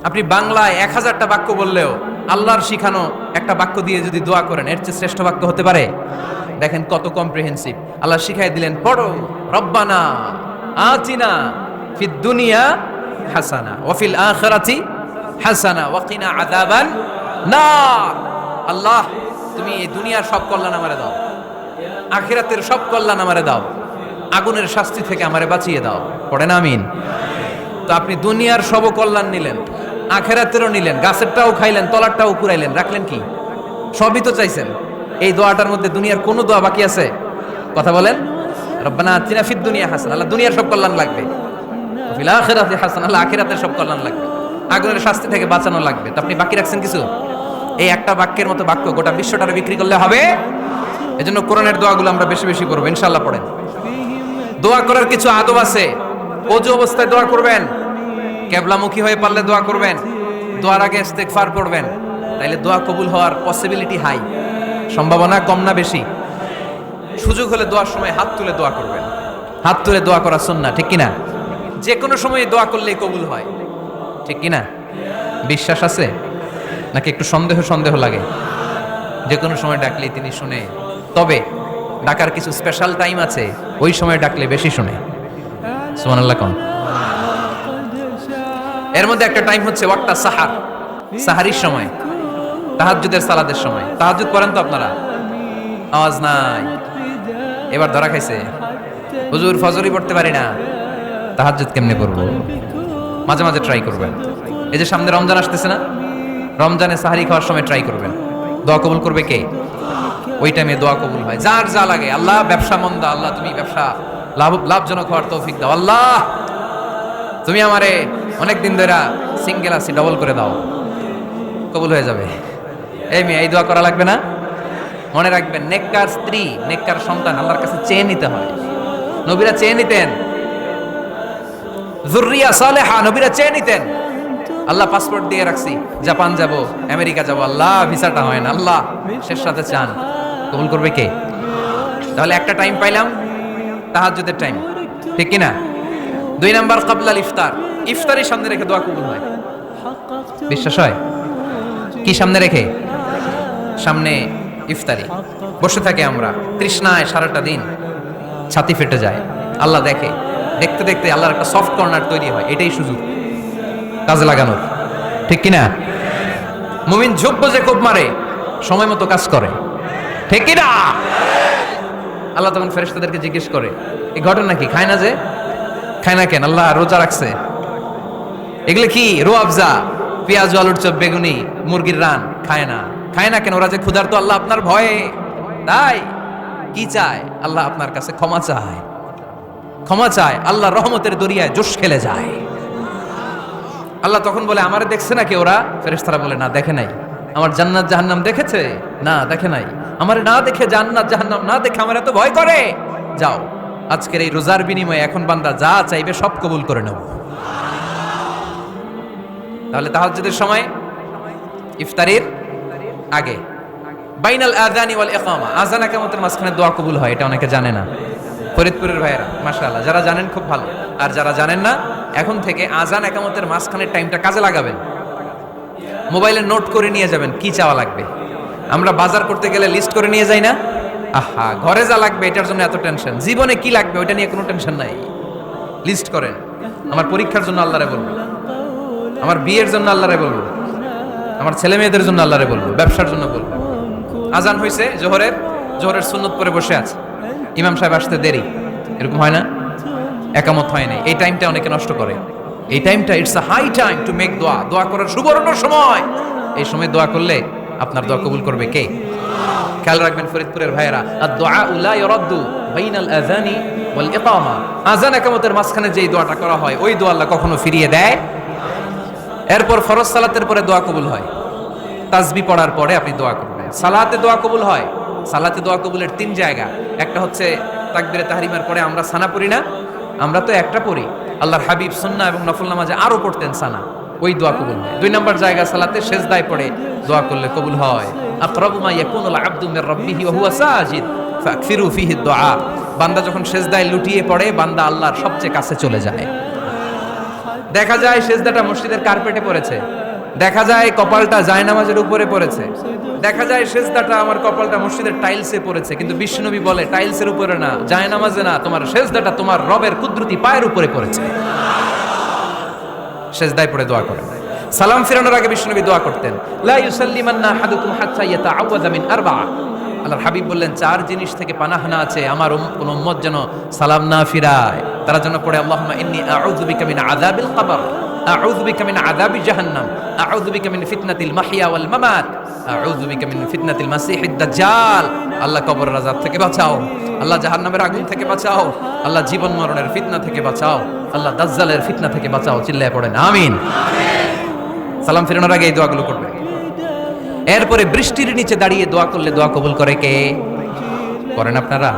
আপনি বাংলায় 1000টা বাক্য বললেও আল্লাহর শিখানো একটা বাক্য দিয়ে যদি দোয়া করেন, এর চেয়ে শ্রেষ্ঠ বাক্য হতে পারে? দেখেন কত কম্প্রিহেন্সিভ। আল্লাহ শিখাই দিলেন, পড়ো রব্বানা আতিনা ফিদ দুনিয়া হাসানা ওয়া ফিল আখিরাতি হাসানা ওয়া কিনা আযাবান নার। আল্লাহ, তুমি এই দুনিয়ার সব কল্যাণ আমারে দাও, আখিরাতের সব কল্যাণ আমারে দাও, আগুনের শাস্তি থেকে আমারে বাঁচিয়ে দাও। পড়েন আমিন। তো আপনি দুনিয়ার সব কল্যাণ নিলেন, আখিরাতেরও নিলেন, গাছেরটাও খাইলেন, তলারটাও কুড়াইলেন, রাখলেন কি? সবই তো চাইছেন। এই দোয়াটার মধ্যে দুনিয়ার কোনো দোয়া বাকি আছে? কথা বলেন। রব্বানা আতিনা ফিদ দুনিয়া হাসানা, আল্লাহ দুনিয়ার সব কল্যাণ লাগবে। ওয়া ফিল আখিরাতি হাসানা, আল্লাহ আখিরাতের সব কল্যাণ লাগবে, আগুনের শাস্তি থেকে বাঁচানো লাগবে। তো আপনি বাকি রাখছেন কিছু? এই একটা বাক্যের মতো বাক্য গোটা বিশ্বটারে বিক্রি করলে হবে? এজন্য কোরআনের দোয়াগুলো আমরা বেশি বেশি করবো, ইনশাআল্লাহ। পড়েন। দোয়া করার কিছু আদব আছে। ওযু অবস্থায় দোয়া করবেন, কিবলামুখী হয়ে পারলে দোয়া করবেন, দোয়ার আগে ইস্তেগফার পড়বেন, তাইলে দোয়া কবুল হওয়ার পসিবিলিটি হাই, সম্ভাবনা কম না বেশি? সুযোগ হলে দোয়ার সময় হাত তুলে দোয়া করবেন, হাত তুলে দোয়া করা সুন্নাহ, ঠিক কিনা? যে কোনো সময় দোয়া করলেই কবুল হয়, ঠিক কিনা? বিশ্বাস আছে নাকি একটু সন্দেহ সন্দেহ লাগে? যে কোনো সময় ডাকলেই তিনি শুনে, তবে ডাকার কিছু স্পেশাল টাইম আছে, ওই সময় ডাকলে বেশি শুনে। সুবহানাল্লাহ কোন? এর মধ্যে একটা টাইম হচ্ছে ওয়াক্তা সাহার, সাহারির সময়, তাহাজ্জুদের সালাতের সময়। তাহাজ্জুদ পড়েন তো আপনারা? আওয়াজ নাই, এবার ধরা খাইছে। হুজুর ফজরই পড়তে পারি না, তাহাজ্জুদ কেমনে পড়বো? মাঝে মাঝে ট্রাই করবেন। এই যে সামনে রমজান আসতেছে না, রমজানে সাহারি খাওয়ার সময় ট্রাই করবেন। দোয়া কবুল করবে কে? ওই টাইমে দোয়া কবুল হয়। যার যা লাগে, আল্লাহ ব্যবসা মন্দা, আল্লাহ তুমি ব্যবসা লাভজনক হওয়ার তৌফিক দাও, আল্লাহ তুমি আমারে অনেক দিন ধরে সিঙ্গেল আছি, ডবল করে দাও, কবুল হয়ে যাবে। এই মেয়ে, এই দোয়া করা লাগবে না? মনে রাখবেন, নেককার স্ত্রী, নেককার সন্তান আল্লাহর কাছে চেয়ে নিতে হয়। নবীরা চেয়ে নিতেন, যুররিয়া সালেহা নবীরা চেয়ে নিতেন। আল্লাহ পাসপোর্ট দিয়ে রাখছি, জাপান যাব, আমেরিকা যাব, আল্লাহ ভিসাটা হয় না, আল্লাহ শেষ সাথে চান, কবুল করবে কে? তাহলে একটা টাইম পাইলাম, তাহাজ্জুদের টাইম, ঠিক কিনা? 2 নাম্বার ক্বাবলাল ইফতার, ইফতারি সামনে রেখে দোয়া কবুল হয়। বিশ্বাস হয়? কি সামনে রেখে? সামনে ইফতারি। বসে থাকে আমরা তৃষ্ণায় সারাটা দিন, ছাতি ফেটে যায়, আল্লাহ দেখে, দেখতে দেখতে আল্লাহর একটা সফট কর্নার তৈরি হয়। এটাই সুযোগ কাজে লাগানোর, ঠিক কিনা? মুমিন ঝোপ যে কোপ মারে, সময় মতো কাজ করে, ঠিক কিনা? আল্লাহ তখন ফেরেশতাদেরকে জিজ্ঞেস করে, এই ঘটনা কি? খায় না যে? খায় না কেন? আল্লাহ রোজা রাখছে। এগুলো কি? রোয়াবজা, পেঁয়াজ, আলুর চপ, বেগুনি, মুরগির রান। খায় না। খায় না কেন? ওরা যে ক্ষুধার্ত, আল্লাহ আপনার ভয়ে। তাই কি চায়? আল্লাহ আপনার কাছে ক্ষমা চায়, ক্ষমা চায়। আল্লাহ রহমতের দরিয়ায় জোশ খেলে যায়। আল্লাহ তখন বলে, আমারে দেখছে নাকি ওরা? ফেরেশতারা বলে, না দেখে নাই। আমার জান্নাত জাহান্নাম দেখেছে? না দেখে নাই। আমারে না দেখে, জান্নাত জাহান্নাম না দেখে আমার এত ভয় করে? যাও, আজকের এই রোজার বিনিময়ে এখন বান্দা যা চাইবে সব কবুল করে নেব। তাহলে তাহাজ্জুদের সময়, ইফতারির আগে, বাইনাল আযানি ওয়াল ইকামা, আযান ইকামতের মাঝখানে দোয়া কবুল হয়। এটা অনেকে জানে না। ফরিদপুরের ভাইয়েরা মাশাআল্লাহ, যারা জানেন খুব ভালো, আর যারা জানেন না, এখন থেকে আযান ইকামতের মাঝখানের টাইমটা কাজে লাগাবেন। মোবাইলে নোট করে নিয়ে যাবেন কি চাওয়া লাগবে। আমরা বাজার করতে গেলে লিস্ট করে নিয়ে যাই না? আহা, ঘরে যা লাগবে এটার জন্য এত টেনশন, জীবনে কি লাগবে ওইটা নিয়ে কোনো টেনশন নাই। লিস্ট করেন। আমার পরীক্ষার জন্য আল্লাহরে বলবো, আমার বিয়ের জন্য আল্লাহরে বলবো, আমার ছেলে মেয়েদের জন্য আল্লাহরে বলবো, ব্যবসার জন্য বলবো। আজান হয়েছে জোহরের সুন্নত পরে বসে আছে, ইমাম সাহেব আসতে দেরি, এরকম হয় না? একামত হয় নাই, এই টাইমটা অনেকে নষ্ট করে। এই টাইমটা it's a high time to make দোয়া, দোয়া করার সুবর্ণ সময়। এই সময় দোয়া করলে আপনার দোয়া কবুল করবে কে? খেয়াল রাখবেন ফরিদপুরের ভাইয়েরা, আদ-দুআ লা ইউরাদ্দু বাইনাল আযানি ওয়াল ইকামা, আযান ইকামতের মাঝখানে যেই দোয়াটা করা হয় ওই দোয়া আল্লাহ কখনো ফিরিয়ে দেয়। এরপর ফরজ সালাতের পরে দোয়া কবুল হয়, তাসবিহ পড়ার পরে আপনি দোয়া করবেন। সালাতে দোয়া কবুল হয়, সালাতে দোয়া কবুলের 3 জায়গা। একটা হচ্ছে তাকবীরে তাহরিমার পরে আমরা সানা পড়ি না, আমরা তো একটা পড়ি, আল্লাহর হাবিব সুন্নাহ এবং নফল নামাজে আরো পড়তেন সানা, ওই দোয়া কবুল হয়। 2 নম্বর জায়গা সালাতে সেজদায় পড়ে দোয়া করলে কবুল হয়। আকরাবু মা ইয়াকুনুল আবদু মির রাব্বিহি ওয়া হুয়া সাজিদ ফাকফিরু ফিহি দুআ, বান্দা যখন সেজদায় লুটিয়ে পড়ে বান্দা আল্লাহর সবচেয়ে কাছে চলে যায়। দেখা যায় সেজদাটা মসজিদের কার্পেটে পড়েছে, দেখা যায় কপালটা জায়নামাজের উপরে পড়েছে, দেখা যায় সেজদাটা আমার কপালটা মসজিদের টাইলসে পড়েছে, কিন্তু বিশ্বনবী বলে টাইলসের উপরে না, জায়নামাজে না, তোমার সেজদাটা তোমার রবের কুদরতি পায়ের উপরে পড়েছে। সেজদায় পড়ে দোয়া করেন। সালাম ফিরানোর আগে বিশ্বনবী দোয়া করতেন, লা ইউসাল্লিমান্না আহাদুকুম হাত্তা ইয়াতাআওয়াযা মিন আরবা'a। আল্লাহর হাবিব বললেন, চার জিনিস থেকে পানাহ না আছে আমার কোন উম্মত যেন সালাম না ফিরায়। তারা যেন পড়ে, আল্লাহুম্মা ইন্নী আউযু বিকা মিন আযাবিল কবর, আউযু বিকা মিন আযাবি জাহান্নাম, আউযু বিকা মিন ফিতনাতিল মাহইয়া ওয়াল মামাত, আউযু বিকা মিন ফিতনাতিল মাসিহিদ দাজ্জাল। আল্লাহ কবরের আযাব থেকে বাঁচাও, আল্লাহ জাহান্নামের আগুন থেকে বাঁচাও, আল্লাহ জীবন মরণের ফিতনা থেকে বাঁচাও, আল্লাহ দাজ্জালের ফিতনা থেকে বাঁচাও। চিল্লায়ে পড়েন আমিন। সালাম ফিরানোর আগে এই দোয়াগুলো করবেন। এরপরে বৃষ্টির নিচে দাঁড়িয়ে দোয়া করলে দোয়া কবুল করে কে? করেন আপনারা?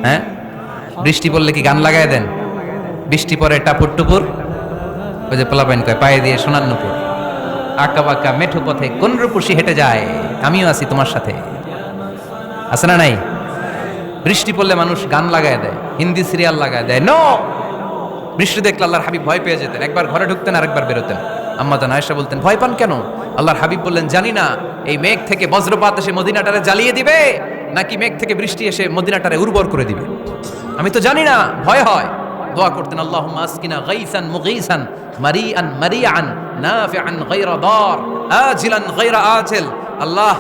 হ্যাঁ, বৃষ্টি পড়লে কি গান লাগায় দেন? বৃষ্টি পরে টাপুর টুপুর, ওই যে পোলাপাইন কয় পায়ে দিয়ে সোনার নুপুর, আঁকা বাঁকা মেঠো পথে কোন রূপসী হেঁটে যায়, আমিও আছি তোমার সাথে, আছে না নাই? বৃষ্টি পড়লে মানুষ গান লাগায় দেয়, হিন্দি সিরিয়াল লাগায় দেয়। নো, বৃষ্টি দেখলে আল্লাহর হাবিব ভয় পেয়ে যেতেন, একবার ঘরে ঢুকতেন আরেকবার বেরোতেন। আম্মা জান আয়েশা বলতেন, ভয় পান কেন? আল্লাহর হাবিব বললেন, জানি না এই মেঘ থেকে বজ্রপাত এসে মদিনাটারে জ্বালিয়ে দিবে নাকি মেঘ থেকে বৃষ্টি এসে মদিনাটারে উর্বর করে দিবে, আমি তো জানি না, ভয় হয়। দোয়া করতেন, আল্লাহুম্মা আসকিনা গাইসান মুগীসান মারিআন মারিআন নাফিআন গায়রা দার আজিলান গায়রা আজিল। আল্লাহ,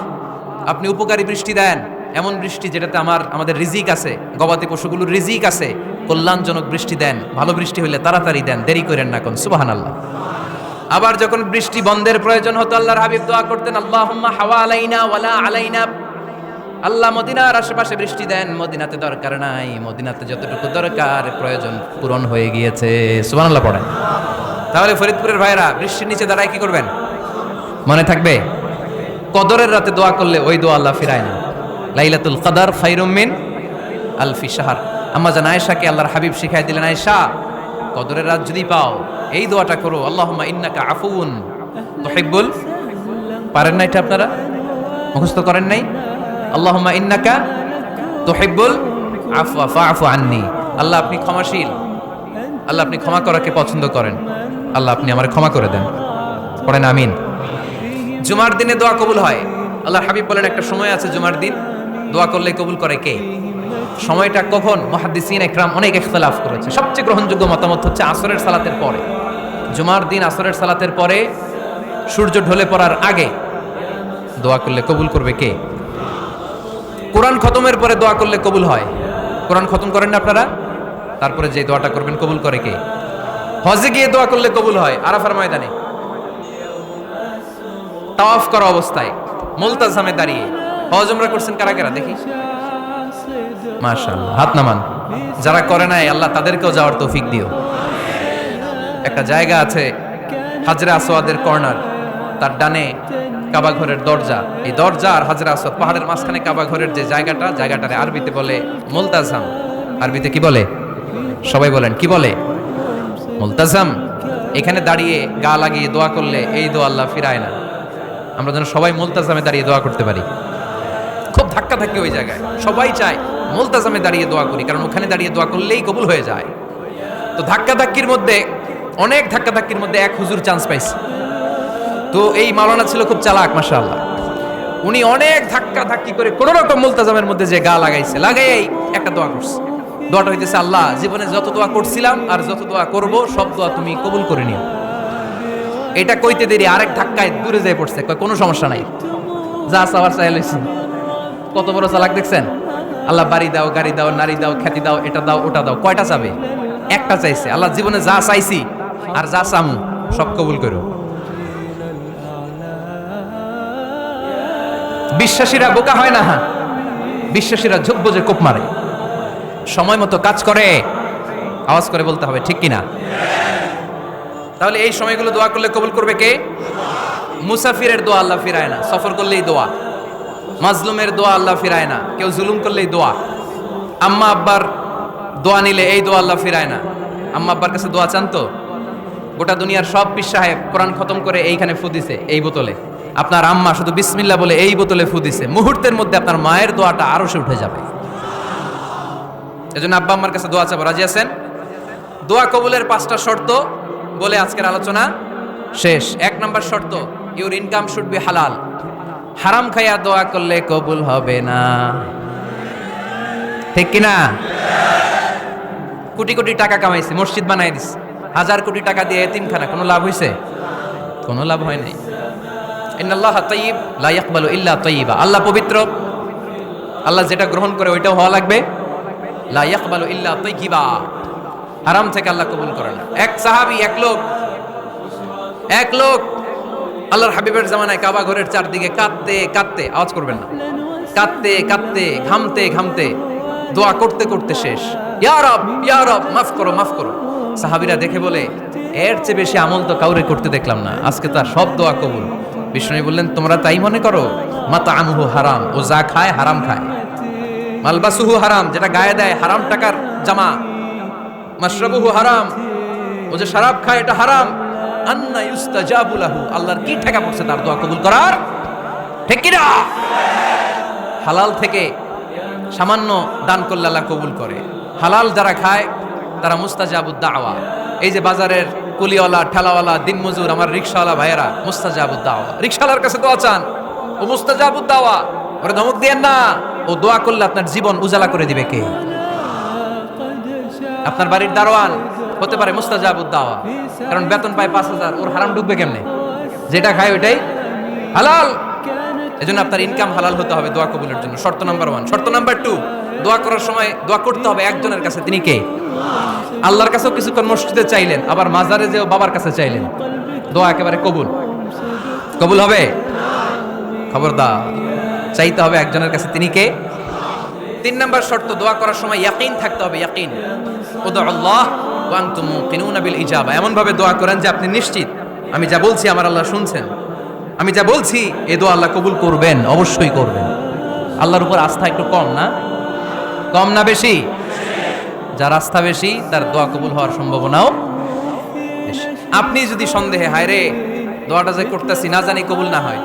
আপনি উপকারী বৃষ্টি দেন, এমন বৃষ্টি যেটাতে আমাদের রিজিক আছে, গবাদি পশুগুলোর রিজিক আছে, কল্যাণজনক বৃষ্টি দেন, ভালো বৃষ্টি হইলে তাড়াতাড়ি দেন, দেরি করেন না কোন। সুবহানাল্লাহ। আবার যখন বৃষ্টি বন্ধের প্রয়োজন হতো আল্লাহর হাবিব দোয়া করতেন, আল্লাহুম্মা হাওয়া আলাইনা ওয়ালা আলাইনা। আল্লাহ মদিনার আশেপাশে বৃষ্টি দেন, মদিনাতে দরকার নাই, মদিনাতে যতটুকু দরকার প্রয়োজন পূরণ হয়ে গিয়েছে। সুবহানাল্লাহ পড়েন। তাহলে ফরিদপুরের ভাইরা বৃষ্টির নিচে দাঁড়ায় কি করবেন? মনে থাকবে, কদরের রাতে দোয়া করলে ওই দোয়া আল্লাহ ফিরায় না। লাইলাতুল কদর খায়রুম মিন আলফি শাহর। আম্মা জান আয়েশাকে আল্লাহর হাবিব শিখাই দিলেন, আয়েশা কদরের রাত যদি পাও এই দোয়াটা করো, আল্লাহুম্মা ইন্নাকা আফুউন তুহিব্বুল, পারেন না এটা আপনারা? মুখস্থ করেন নাই? আল্লাহুম্মা ইন্নাকা তুহিব্বুল আফওয়া ফাআফু আন্নি। আল্লাহ আপনি ক্ষমাশীল, আল্লাহ আপনি ক্ষমা করাকে পছন্দ করেন, আল্লাহ আপনি আমারে ক্ষমা করে দেন। পড়েন আমিন। জুমার দিনে দোয়া কবুল হয়। আল্লাহর হাবিব বলেন, একটা সময় আছে জুমার দিন দোয়া করলে কবুল করে কে? সময়টা কখন? মুহাদ্দিসিন ইকরাম অনেক ইখতিলাফ করেছে। সবচেয়ে গ্রহণযোগ্য মতামত হচ্ছে আসরের সালাতের পরে। জুমার দিন আসরের সালাতের পরে সূর্য ঢলে পড়ার আগে দোয়া করলে কবুল করবে কে? কোরআন খতমের পরে দোয়া করলে কবুল হয়। কোরআন খতম করেন না আপনারা? তারপরে যে দোয়াটা করবেন কবুল করে কে? হজে গিয়ে দোয়া করলে কবুল হয়। আরাফার ময়দানে তাওয়াফ করা অবস্থায় মুলতাজামে দাঁড়িয়ে। হজ উমরা করছেন কারা কারা দেখি? মাশাআল্লাহ, হাত নামান। যারা করে নাই আল্লাহ তাদেরকেও যাওয়ার তৌফিক দিও। একটা জায়গা আছে হাজরে আসওয়াদের কর্নার, তার ডানে কাবা ঘরের দরজা, এই দরজা আর হাজরে আসওয়াদ পাহাড়ের মাঝখানে কাবা ঘরের যে জায়গাটারে আরবিতে বলে মুলতাজাম। আরবিতে কি বলে? সবাই বলেন কি বলে? মুলতাজাম। এখানে দাঁড়িয়ে গা লাগিয়ে দোয়া করলে এই দোয়া আল্লাহ ফিরায় না। আমরা যেন সবাই মুলতাজামে দাঁড়িয়ে দোয়া করতে পারি। খুব ধাক্কা ধাক্কি ওই জায়গায়, সবাই চায় মুলতাজামে দাঁড়িয়ে দোয়া করি, কারণ ওখানে দাঁড়িয়ে দোয়া করলেই কবুল হয়ে যায়। তো ধাক্কা ধাক্কির মধ্যে, অনেক ধাক্কা ধাক্কির মধ্যে এক হুজুর চান্স পাইছে। তো এই মাওলানা ছিল খুব চালাক, মাশাআল্লাহ। উনি অনেক ধাক্কা ধাক্কি করে কোন রকম মুলতাজামের মধ্যে যে গা লাগাইছে, লাগাই একটা দোয়া করছে। দোয়াটা হইতেছে, আল্লাহ জীবনে যত দোয়া করছিলাম আর যত দোয়া করব সব দোয়া তুমি কবুল করে নিও। এটা কইতে দেরি আরেক ধাক্কায় দূরে যেয়ে পড়ছে, কোনো সমস্যা নাই, যা চাওয়ার চাই লইছি। কত বড় চালাক দেখছেন? আল্লাহ বাড়ি দাও, গাড়ি দাও, নারী দাও, খ্যাতি দাও, এটা দাও, ওটা দাও, কয়টা চাবে? একটা চাইছে। আল্লাহ জীবনে যা চাইছি আর যা চামু সব কবুল করো। বিশ্বাসীরা বোকা হয় না, বিশ্বাসীরা ঝোপ বোঝে কোপ মারে, সময় মতো কাজ করে। আওয়াজ করে বলতে হবে ঠিক কিনা? তাহলে এই সময়গুলো দোয়া করলে কবুল করবে কে? মুসাফিরের দোয়া আল্লাহ ফিরায় না, সফর করলেই দোয়া। মাজলুমের দোয়া আল্লাহ ফিরায় না, কেউ জুলুম করলেই দোয়া। আম্মা আব্বার দোয়া নিলে এই দোয়া আল্লাহ ফিরায় না। আম্মা আব্বার কাছে দোয়া চান তো? গোটা দুনিয়ার সব পীর সাহেব কোরআন খতম করে এইখানে ফু দিছে এই বোতলে, আপনার আম্মা শুধু বিসমিল্লাহ বলে এই বোতলে ফু দিছে, মুহূর্তের মধ্যে আপনার মায়ের দোয়াটা আরশে উঠে যাবে। এজন্য আব্বা আম্মার কাছে দোয়া চাবো, রাজি আছেন? দোয়া কবুলের 5টা শর্ত বলে আজকের আলোচনা শেষ। 1 নম্বর শর্ত, ইউর ইনকাম শুড বি হালাল। হারাম খাইয়া দোয়া করলে কবুল হবে না, ঠিক কিনা? কোটি কোটি টাকা কামাইছে, মসজিদ বানাই দিছে, 1000 কোটি টাকা দিয়ে এতিমখানা, কোনো লাভ হইছে? কোনো লাভ হয় নাই। ইন্নাল্লাহা তাইয়্যিব লা ইয়াকবালু ইল্লা তাইয়্যিবা। আল্লাহ পবিত্র, আল্লাহ যেটা গ্রহণ করে ওইটাও হওয়া লাগবে। লা ইয়াকবালু ইল্লা তাইয়্যিবা, হারাম থেকে আল্লাহ কবুল করে না। এক সাহাবী, এক লোক আল্লাহর হাবিবের জামানায় কাবা ঘরের চারদিকে কাঁদতে কাঁদতে, আওয়াজ করবেন না, কাঁদতে কাঁদতে, ঘামতে ঘামতে, দোয়া করতে করতে শেষ। ইয়া রব, ইয়া রব, মাফ করো, মাফ করো। সাহাবীরা দেখে বলে, এর চেয়ে বেশি আমল তো কাউরে করতে দেখলাম না, আজকে তার সব দোয়া কবুল। বিষ্ণু বললেন, তোমরা তাই মনে করো? মাতাআমুহু হারাম, ও যা খায় হারাম খায়। মালবাসুহু হারাম, যেটা গায়ে দেয় হারাম টাকার জামা। মাশরাবুহু হারাম, ও যে শরাব খায় এটা হারাম। আন্না ইউস্তাজাবু লাহু, আল্লাহর কি ঠেকা পড়ছে তার দোয়া কবুল করার, ঠিক কি না? হালাল থেকে সামান্য দান করলে আল্লাহ কবুল করে। হালাল যারা খায় তারা মুস্তাজাবুদ দাওয়া। এই যে বাজারের কুলিওয়ালা, ঠেলাওয়ালা, দিনমজুর, আমার রিকশাওয়ালা ভাইয়েরা, মুস্তাজাবুদ দাওয়া। রিকশাওয়ালার কাছে দোয়া চান, ও মুস্তাজাবুদ দাওয়া। ওরে ধমক দিয়েন না, ও দোয়া করলে আপনার জীবন উজালা করে দিবে কে? আপনার বাড়ির দারোয়ান হতে পারে মুস্তাজাবুদ দাওয়া, কারণ বেতন পায় 5000, ওর হারাম ঢুকবে কেমনে? যেটা খায় ওইটাই হালাল। এজন্য আপনার ইনকাম হালাল হতে হবে দোয়া কবুলের জন্য। শর্ত নাম্বার 1। শর্ত নাম্বার 2, দোয়া করার সময় দোয়া করতে হবে একজনের কাছে। তিনি কে? আল্লাহর কাছেও কিছুক্ষণ মসজিদে চাইলেন, আবার মাজারে যেও বাবার কাছে চাইলেন, দোয়া একেবারে কবুল। কবুল হবে? খবরদার, চাইতে হবে একজনের কাছে। তিনি কে? 3 নম্বর শর্ত, দোয়া করার সময় ইয়াকিন থাকতে হবে। ইয়াকিন, উদুল্লাহ ওয়া আনতুম মুকিনুনা বিল ইজাবা। এমন ভাবে দোয়া করেন যে আপনি নিশ্চিত, আমি যা বলছি আমার আল্লাহ শুনছেন, আমি যা বলছি এই দোয়া আল্লাহ কবুল করবেন, অবশ্যই করবেন। আল্লাহর উপর আস্থা একটু কম না? কম না বেশি? যার আস্থা বেশি তার দোয়া কবুল হওয়ার সম্ভাবনাও বেশি। আপনি যদি সন্দেহে, হায় রে দোয়াটা যে করতেছি না জানি কবুল না হয়,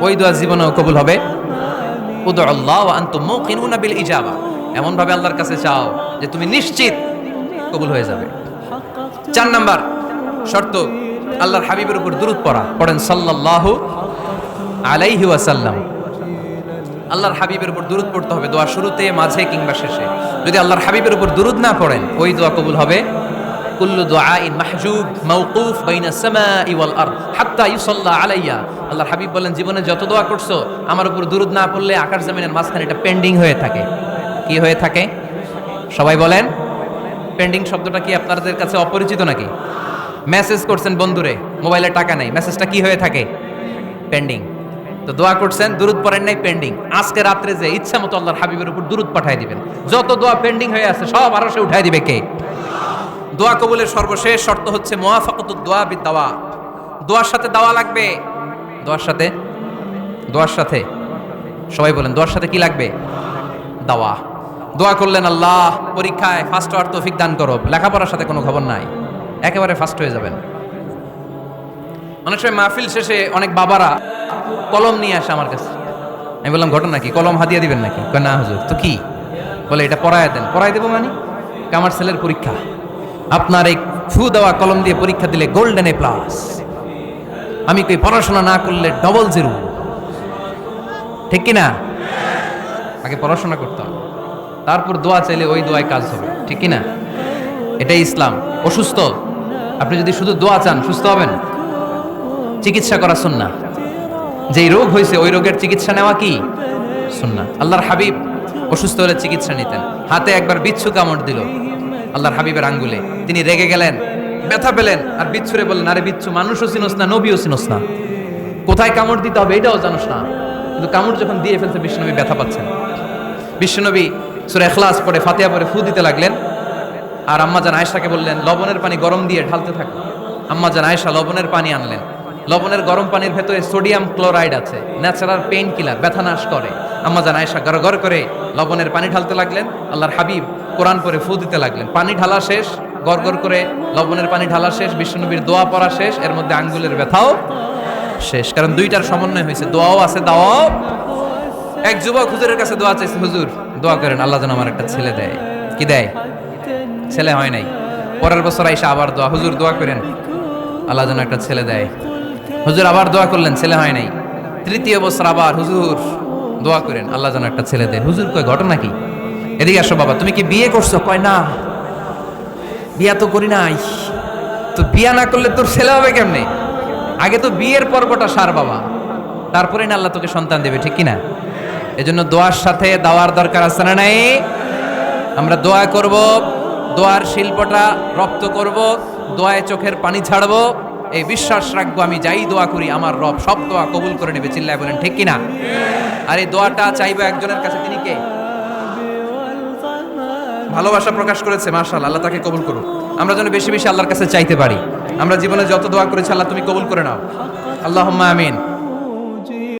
ওই দোয়া জীবনেও কবুল হবে। উদুল্লাহ ওয়া আনতুম মুকিনুনা বিল ইজাবা, এমন ভাবে আল্লাহর কাছে চাও যে তুমি নিশ্চিত কবুল হয়ে যাবে। 4 নাম্বার শর্ত, আল্লাহর হাবিবের উপর দুরূদ পড়া। পড়েন সাল্লাল্লাহু আলাইহি ওয়াসাল্লাম। আল্লাহর হাবিবের উপর দুরূদ পড়তে হবে দোয়া শুরুতে, মাঝে কিংবা শেষে। যদি আল্লাহর হাবিবের উপর দুরূদ না পড়েন, ওই দোয়া কবুল হবে। কুল্লু দুআইন মাহজুব মাওকুফ বাইনা সামাই ওয়াল আরদ হাত্তা ইউসাল্লা আলাইয়া। আল্লাহর হাবিব বলেন, জীবনে যত দোয়া করছো আমার উপর দুরূদ না পড়লে আকাশ জমিনের মাঝখানে এটা পেন্ডিং হয়ে থাকে। কি হয়ে থাকে? সবাই বলেন। পেন্ডিং শব্দটা কি আপনাদের কাছে অপরিচিত নাকি? মেসেজ করছেন বন্ধুরে, মোবাইলে টাকা নাই, মেসেজটা কি হয়ে থাকে? পেন্ডিং। তো দোয়া করছেন, দুরূদ পড়েন নাই, পেন্ডিং। আজকে রাত্রে যে ইচ্ছা মতো আল্লাহর হাবিবের উপর দুরূদ পাঠিয়ে দিবেন, যত দোয়া পেন্ডিং হয়ে আছে সব আরশে উঠায় দিবে কে? দোয়া কবুলের সর্বশেষ শর্ত হচ্ছে মুওয়াফাকাতুদ দোয়া বিদ দাওয়া। দোয়ার সাথে দাওয়া লাগবে। দোয়ার সাথে সবাই বলেন, দোয়ার সাথে কি লাগবে? দাওয়া। দোয়া করলেন, আল্লাহ পরীক্ষায় ফার্স্ট হওয়ার তৌফিক দান করো, লেখাপড়ার সাথে কোনো খবর নাই, একেবারে ফার্স্ট হয়ে যাবেন। অনেক সময় মাহফিল শেষে অনেক বাবারা কলম নিয়ে আসে আমার কাছে। আমি বললাম, ঘটনা কি? কলম হাদিয়া দিবেন নাকি? কয় না হুজুর। তো কি? বলে, এটা পড়ায় দেন। পড়ায় দেবো মানে? আমার ছেলের পরীক্ষা, আপনার এই ফু দেওয়া কলম দিয়ে পরীক্ষা দিলে গোল্ডেন এ প্লাস। আমি কই, পড়াশোনা না করলে ডবল জিরো, ঠিক কিনা? আগে পড়াশোনা করতে হবে, তারপর দোয়া চাইলে ওই দোয়ায় কাজ হবে, ঠিক কিনা? এটাই ইসলাম। অসুস্থ, আপনি যদি শুধু দোয়া চান সুস্থ হবেন? চিকিৎসা করা সুন্নাহ। যেই রোগ হয়েছে ওই রোগের চিকিৎসা নেওয়া কি সুন্নাহ। আল্লাহর হাবিব অসুস্থ হলে চিকিৎসা নিতেন। হাতে একবার বিচ্ছু কামড় দিল আল্লাহর হাবিবের আঙ্গুলে, তিনি রেগে গেলেন, ব্যথা পেলেন, আর বিচ্ছুরে বললেন, আরে বিচ্ছু, মানুষও চিনোস না, নবীও চিনোস না, কোথায় কামড় দিতে হবে এটাও জানোস না। কিন্তু কামড় যখন দিয়ে ফেলছে, বিশ্বনবী ব্যথা পাচ্ছেন। বিশ্বনবী সূরা ইখলাস পড়ে, ফাতিহা পড়ে ফু দিতে লাগলেন। আর আম্মাজান আয়েশাকে বললেন, লবণের পানি গরম দিয়ে ঢালতে থাকো। আম্মাজান আয়েশা লবণের পানি আনলেন। লবণের গরম পানির ভেতরে সোডিয়াম ক্লোরাইড আছে, ন্যাচারাল পেইন কিলার, ব্যথা নাশ করে। আম্মাজান আয়েশা গড়গড় করে লবণের পানি ঢালতে লাগলেন। আল্লাহর হাবিব কোরআন পড়ে ফু দিতে লাগলেন। পানি ঢালা শেষ, গড়গড় করে লবণের পানি ঢালা শেষ, বিশ্বনবীর দোয়া পড়া শেষ, এর মধ্যে আঙ্গুলের ব্যথাও শেষ। কারণ দুইটার সমন্বয় হয়েছে, দোয়াও আছে, দাওয়াও। এক যুবক হুজুরের কাছে দোয়া চাইছে, হুজুর দোয়া করেন আল্লাহ যেন আমার একটা ছেলে দেয়। কি দেয়? ছেলে হয় নাই। পরের বছর আইসা আবার দোয়া, হুজুর দোয়া করেন আল্লাহ যেন একটা ছেলে দেয়। হুজুর আবার দোয়া করলেন, ছেলে হয় নাই। তৃতীয় বছর আবার হুজুর দোয়া করেন, আল্লাহ যেন একটা ছেলে দেয়। হুজুর কয় ঘটনা কি? এদিকে আসো বাবা, তুমি কি বিয়ে করছো? কয় না, বিয়া তো করি নাই। তো বিয়া না করলে তোর ছেলে হবে কেমনে? আগে তো বিয়ের পর্বটা সার বাবা, তারপরে না আল্লাহ তোকে সন্তান দেবে, ঠিক কিনা? এজন্য দোয়ার সাথে দাওয়ার দরকার আছে না নাই? আমরা দোয়া করব, দোয়ার শিল্পটা রপ্ত করব, দোয়ায় চোখের পানি ছাড়বো, এই বিশ্বাস রাখবো আমি যাই দোয়া করি আমার রব সব দোয়া কবুল করে নেবে। চিল্লায় বলেন ঠিক কিনা? আর এই দোয়াটা চাইবো একজনের কাছে, তিনি কে? ভালোবাসা প্রকাশ করেছে, মাশাআল্লাহ, আল্লাহ তাকে কবুল করুন। আমরা যেন বেশি বেশি আল্লাহর কাছে চাইতে পারি। আমরা জীবনে যত দোয়া করেছি আল্লাহ তুমি কবুল করে নাও, আল্লাহুম্মা আমিন।